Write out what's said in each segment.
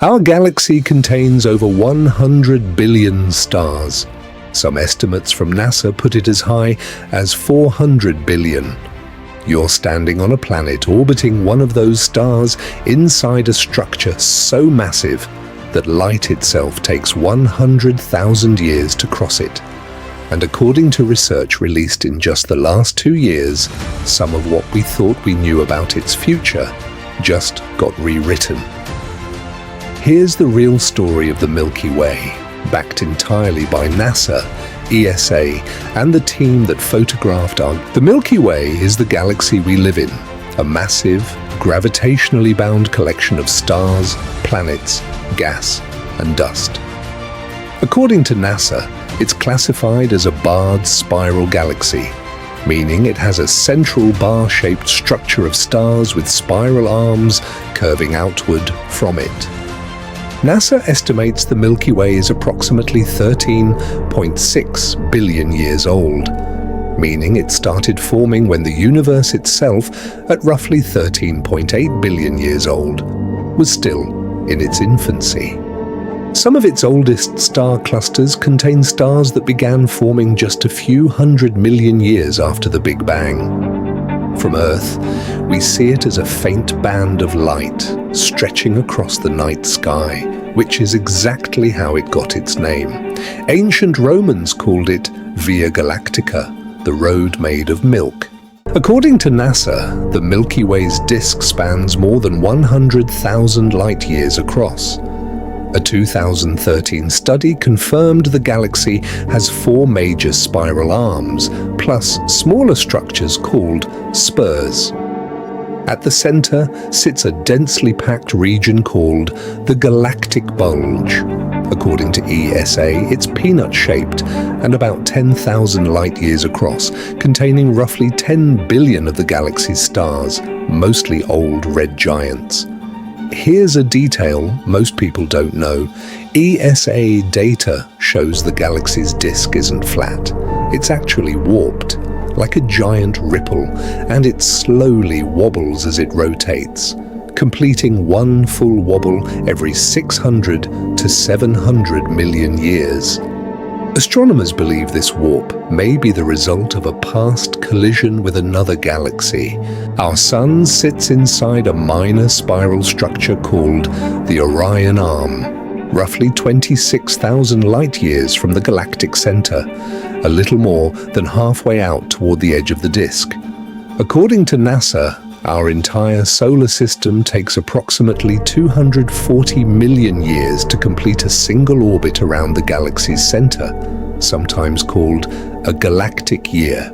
Our galaxy contains over 100 billion stars. Some estimates from NASA put it as high as 400 billion. You're standing on a planet orbiting one of those stars inside a structure so massive that light itself takes 100,000 years to cross it. And according to research released in just the last 2 years, some of what we thought we knew about its future just got rewritten. Here's the real story of the Milky Way, backed entirely by NASA, ESA, and the team that photographed our... The Milky Way is the galaxy we live in, a massive, gravitationally bound collection of stars, planets, gas, and dust. According to NASA, it's classified as a barred spiral galaxy, meaning it has a central bar-shaped structure of stars with spiral arms curving outward from it. NASA estimates the Milky Way is approximately 13.6 billion years old, meaning it started forming when the universe itself, at roughly 13.8 billion years old, was still in its infancy. Some of its oldest star clusters contain stars that began forming just a few 100 million years after the Big Bang. From Earth, we see it as a faint band of light stretching across the night sky, which is exactly how it got its name. Ancient Romans called it Via Galactica, the road made of milk. According to NASA, the Milky Way's disk spans more than 100,000 light-years across. A 2013 study confirmed the galaxy has 4 major spiral arms, plus smaller structures called spurs. At the center sits a densely packed region called the galactic bulge. According to ESA, it's peanut-shaped and about 10,000 light-years across, containing roughly 10 billion of the galaxy's stars, mostly old red giants. Here's a detail most people don't know. ESA data shows the galaxy's disk isn't flat. It's actually warped, like a giant ripple, and it slowly wobbles as it rotates, completing one full wobble every 600 to 700 million years. Astronomers believe this warp may be the result of a past collision with another galaxy. Our Sun sits inside a minor spiral structure called the Orion Arm, roughly 26,000 light-years from the galactic center, a little more than halfway out toward the edge of the disk. According to NASA, our entire solar system takes approximately 240 million years to complete a single orbit around the galaxy's center, sometimes called a galactic year.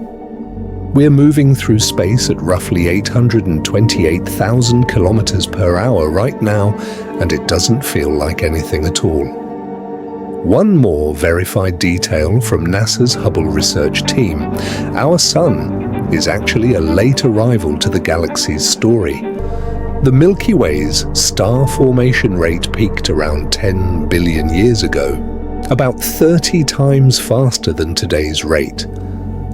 We're moving through space at roughly 828,000 kilometers per hour right now, and it doesn't feel like anything at all. One more verified detail from NASA's Hubble research team: our Sun is actually a late arrival to the galaxy's story. The Milky Way's star formation rate peaked around 10 billion years ago, about 30 times faster than today's rate.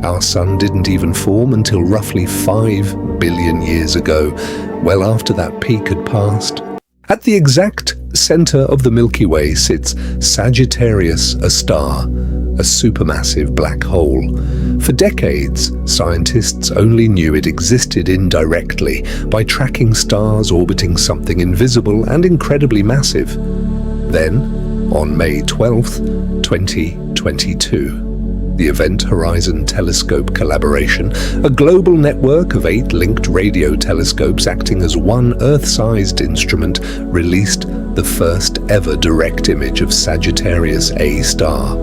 Our Sun didn't even form until roughly 5 billion years ago, well after that peak had passed. At the exact center of the Milky Way sits Sagittarius, a star, a supermassive black hole. For decades, scientists only knew it existed indirectly by tracking stars orbiting something invisible and incredibly massive. Then, on May 12th, 2022, the Event Horizon Telescope Collaboration, a global network of 8 linked radio telescopes acting as one Earth-sized instrument, released the first ever direct image of Sagittarius A star.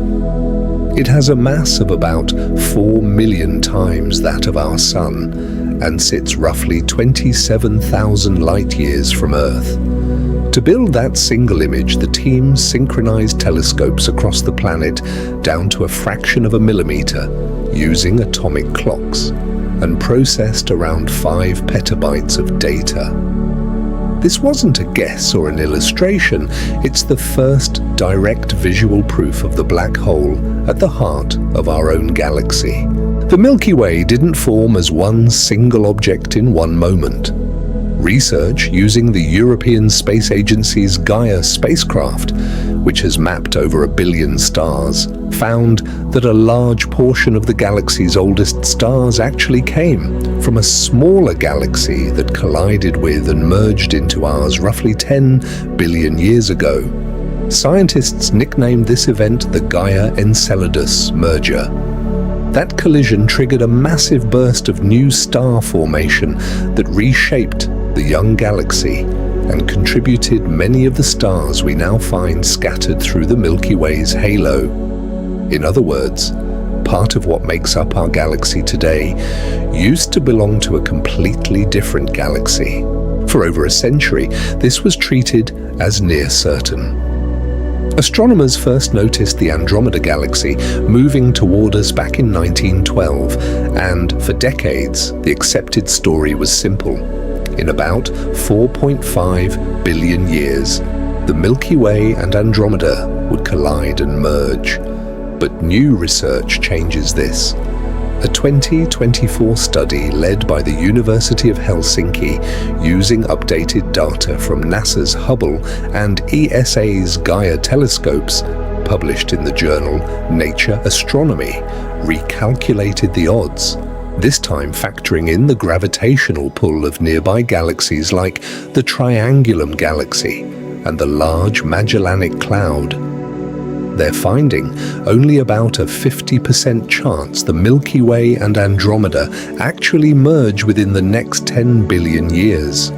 It has a mass of about 4 million times that of our Sun and sits roughly 27,000 light-years from Earth. To build that single image, the team synchronized telescopes across the planet down to a fraction of a millimeter using atomic clocks and processed around 5 petabytes of data. This wasn't a guess or an illustration, it's the first direct visual proof of the black hole at the heart of our own galaxy. The Milky Way didn't form as one single object in one moment. Research using the European Space Agency's Gaia spacecraft, which has mapped over 1 billion stars, found that a large portion of the galaxy's oldest stars actually came from a smaller galaxy that collided with and merged into ours roughly 10 billion years ago. Scientists nicknamed this event the Gaia-Enceladus merger. That collision triggered a massive burst of new star formation that reshaped the young galaxy and contributed many of the stars we now find scattered through the Milky Way's halo. In other words, part of what makes up our galaxy today used to belong to a completely different galaxy. For over a century, this was treated as near certain. Astronomers first noticed the Andromeda galaxy moving toward us back in 1912, and for decades, the accepted story was simple. In about 4.5 billion years, the Milky Way and Andromeda would collide and merge. But new research changes this. A 2024 study led by the University of Helsinki, using updated data from NASA's Hubble and ESA's Gaia telescopes, published in the journal Nature Astronomy, recalculated the odds, this time factoring in the gravitational pull of nearby galaxies like the Triangulum Galaxy and the Large Magellanic Cloud. They're finding only about a 50% chance the Milky Way and Andromeda actually merge within the next 10 billion years.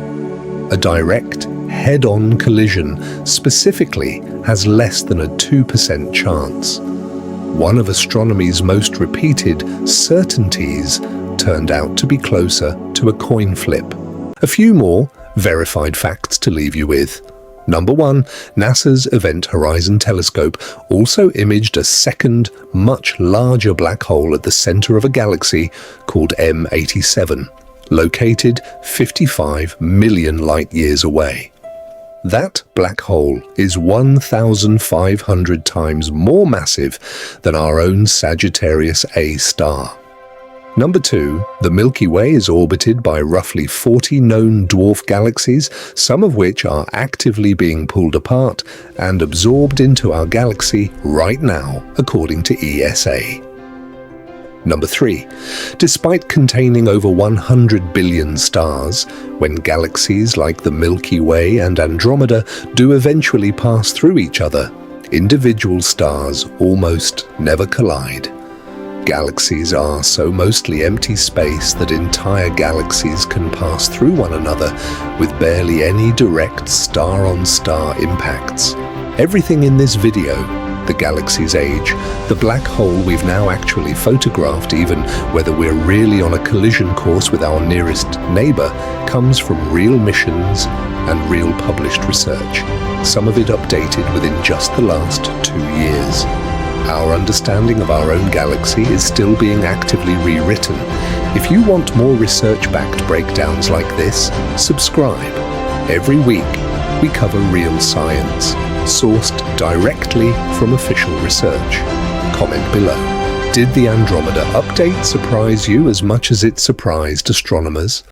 A direct, head-on collision specifically has less than a 2% chance. One of astronomy's most repeated certainties turned out to be closer to a coin flip. A few more verified facts to leave you with. Number 1, NASA's Event Horizon Telescope also imaged a second, much larger black hole at the center of a galaxy called M87, located 55 million light-years away. That black hole is 1,500 times more massive than our own Sagittarius A star. Number 2, the Milky Way is orbited by roughly 40 known dwarf galaxies, some of which are actively being pulled apart and absorbed into our galaxy right now, according to ESA. Number 3, despite containing over 100 billion stars, when galaxies like the Milky Way and Andromeda do eventually pass through each other, individual stars almost never collide. Galaxies are so mostly empty space that entire galaxies can pass through one another with barely any direct star-on-star impacts. Everything in this video, the galaxy's age, the black hole we've now actually photographed, even whether we're really on a collision course with our nearest neighbor, comes from real missions and real published research, some of it updated within just the last 2 years. Our understanding of our own galaxy is still being actively rewritten. If you want more research-backed breakdowns like this, subscribe. Every week, we cover real science, sourced directly from official research. Comment below. Did the Andromeda update surprise you as much as it surprised astronomers?